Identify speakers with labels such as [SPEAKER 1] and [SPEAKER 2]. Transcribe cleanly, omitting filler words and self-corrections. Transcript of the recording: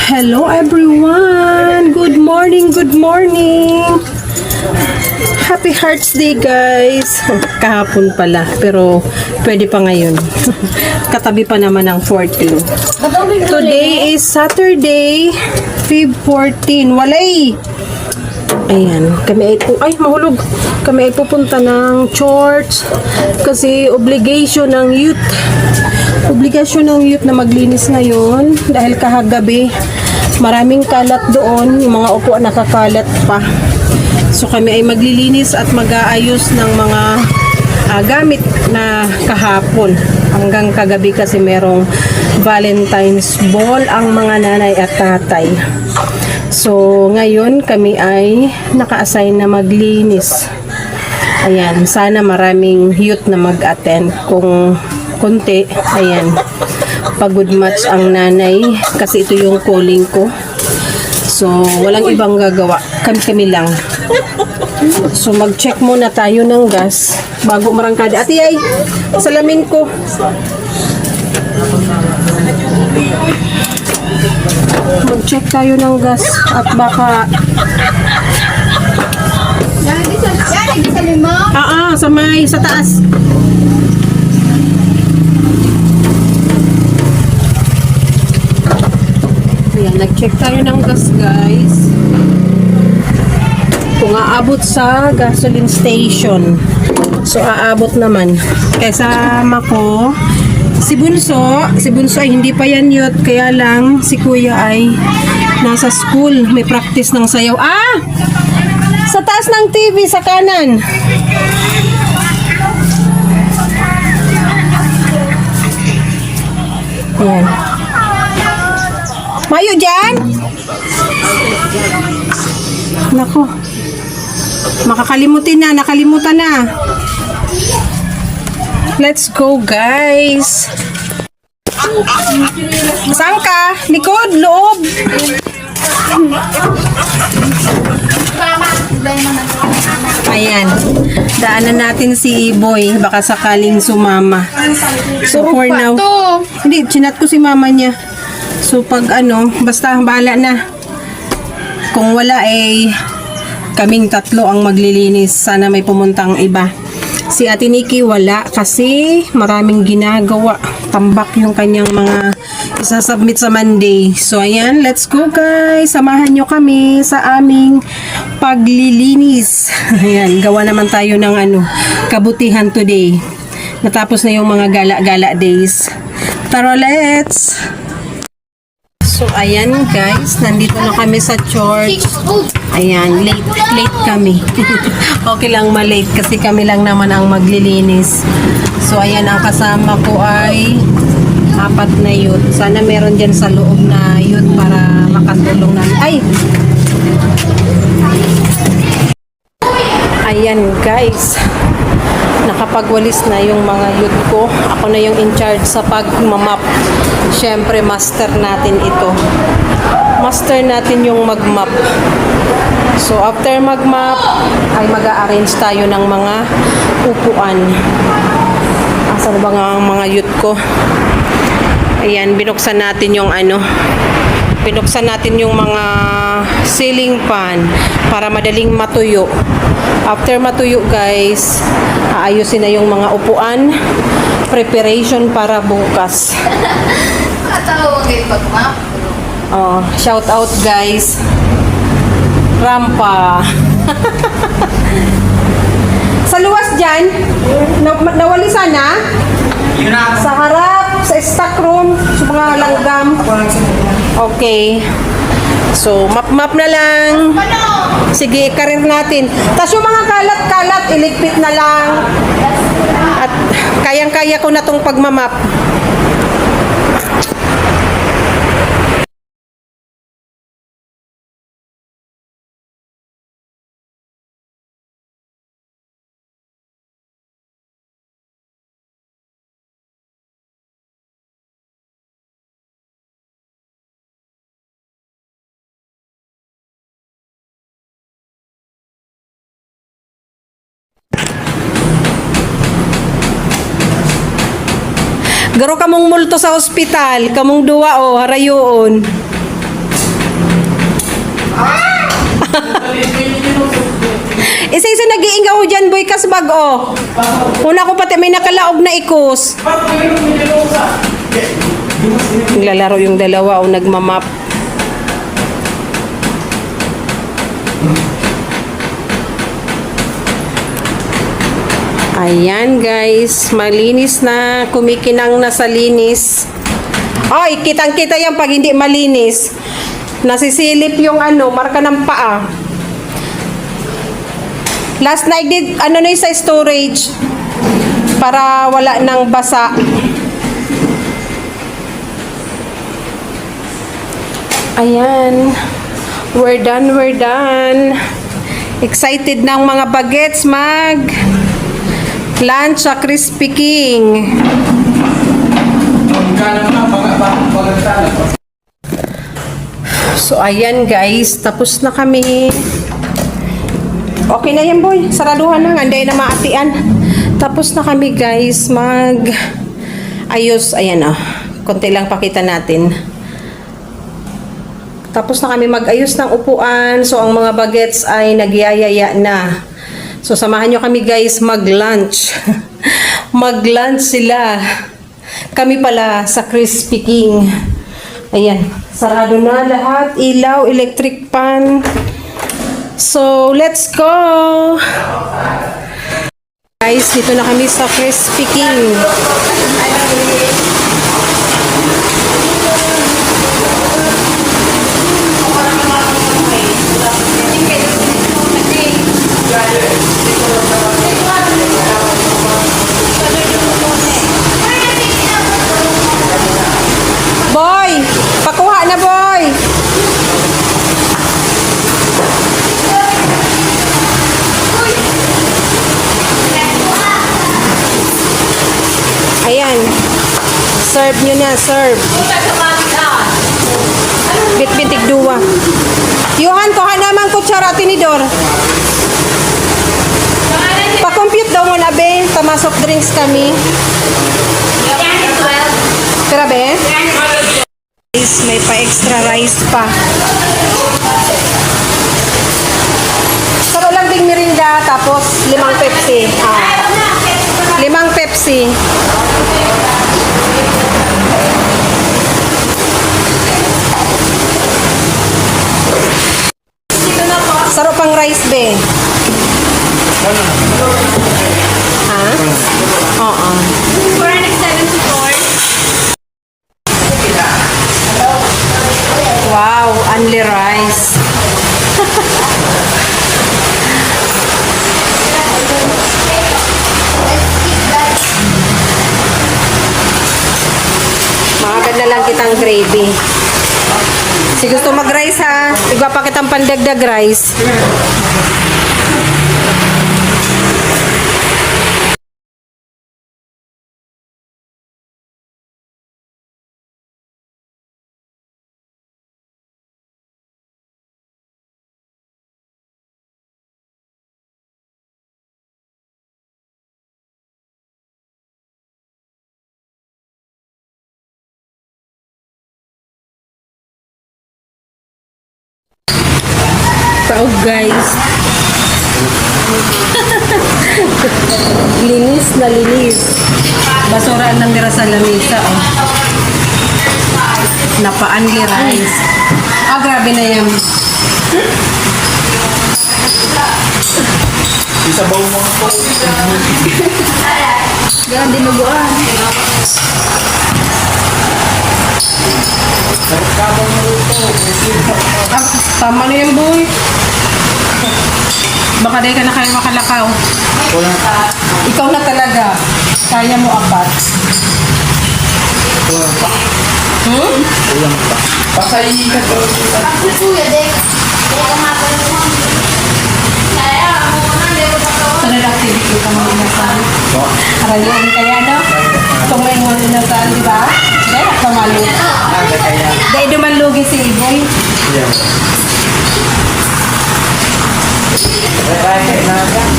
[SPEAKER 1] Hello everyone! Good morning, good morning! Happy Hearts Day guys! Kahapon pala, pero pwede pa ngayon. Katabi pa naman ng 14. Today is Saturday, Feb 14. Walay! Ayan, kami ay mahulog. Kami ay pupunta ng church kasi obligation ng youth. Obligasyon ng youth na maglinis ngayon dahil kahagabi maraming kalat doon, yung mga upuan nakakalat pa. So kami ay maglilinis at mag-aayos ng mga gamit na kahapon. Hanggang kagabi kasi merong Valentine's Ball ang mga nanay at tatay. So ngayon kami ay naka-assign na maglinis. Ayan, sana maraming youth na mag-attend. Kung konti, ayan, pagod match ang nanay kasi ito yung calling ko. So walang ibang gagawa, kami lang. So mag-check muna tayo ng gas bago marangkada. Ate ay, salamin ko. Mag-check tayo ng gas at baka sa taas. Ayan, nag-check tayo ng gas guys. Kung aabot sa gasoline station. So aabot naman. Kasama ko si Bunso ay hindi pa yan yut, kaya lang si Kuya ay nasa school, may practice ng sayaw. Sa taas ng TV, sa kanan. Ayan. Mayo dyan? Nako. Nakalimutan na. Let's go, guys. Saan ka? Likod, loob. Ayan. Daanan natin si Iboy. Baka sakaling sumama. So, for now. Hindi, chinat ko si mama niya. So, pag basta bahala na. Kung wala, kaming tatlo ang maglilinis. Sana may pumuntang iba. Si Ate Nikki wala kasi maraming ginagawa. Tambak yung kanyang mga isasubmit sa Monday. So ayan, let's go guys. Samahan nyo kami sa aming paglilinis. Ayan, gawa naman tayo ng kabutihan today. Natapos na yung mga gala-gala days. Tara, let's! So ayan guys, nandito na kami sa church. Ayan, late kami. Okay lang ma-late kasi kami lang naman ang maglilinis. So ayan, ang kasama ko ay 4 na youth. Sana meron dyan sa loob na youth para makatulong namin. Ayan guys, nakapagwalis na yung mga youth ko. Ako na yung in charge sa pagmamap. Syempre master natin ito. Master natin yung magmap. So after magmap ay mag-a-arrange tayo ng mga upuan. Asan ba nga ang mga youth ko? Ayan, binuksan natin yung binuksan natin yung mga ceiling fan para madaling matuyo. After matuyo guys, aayusin na yung mga upuan. Preparation para bukas. Shout out guys. Rampa. Sa luwas dyan, nawali sana. Sa harap, sa stock room, sa mga langgam. Okay. So, map na lang. Sige, karir natin. Tapos yung mga kalat-kalat, iligpit na lang. At kayang-kaya ko na tong pagmamap. Garo kamong multo sa ospital, kamong duwa harayoon. Isa-isa nag-iingaw dyan, boy, kas bago. Una ko pati may nakalaog na ikos. Naglalaro yung dalawa o nagmamap. Ayan guys, malinis na, kumikinang na sa linis. Ay, kitang-kita yan pag hindi malinis. Nasisilip yung marka ng paa. Last night did, na yung sa storage para wala nang basa. Ayan. We're done, we're done. Excited ng mga bagets mag lunch sa Crispy King. So, ayan guys. Tapos na kami. Okay na yan, boy. Saraduhan na nga. Hindi na maatian. Tapos na kami, guys. Ayos. Ayan, konti lang pakita natin. Tapos na kami mag-ayos ng upuan. So, ang mga bagets ay nagyayaya na. So, samahan nyo kami, guys, mag-lunch. Mag-lunch sila. Kami pala sa Crispy King. Ayan. Sarado na lahat. Ilaw, electric pan. So, let's go! Guys, dito na kami sa Crispy King. Boy! Pakuha na, boy! Ayan. Serve nyo na, serve. Bit-bitig duwa. Johan, kuha naman kutsara, tinidor. Pa-compute daw muna, be. Tamasok drinks kami. Tara, be. May pa-extra rice pa. Saro lang ding merinda, tapos 5 Pepsi. 5 Pepsi. Saro pang rice, be. Ha? Oo. 474. Wow, only rice. Makaganda lang kitang gravy. Si gusto mag-rice ha, iba pa kitang pandagdag rice. Taog guys. Linis na linis. Basura ng dira sa lamisa. Oh. Napa-only rice. Grabe na yan.
[SPEAKER 2] Isabaw mo po.
[SPEAKER 1] Yan, dinuguan. Tama na yan, boy. Baka di ka na kayo makalakaw. Ikaw na talaga. Kaya mo apat.
[SPEAKER 2] Pasayi ka to.
[SPEAKER 1] Sunod activity ka mo inasal. Arayan kaya, no? Itong may mo inasal, di ba? Dahil at pamalo. Dahil dumalugi si Iboy.
[SPEAKER 2] Yeah.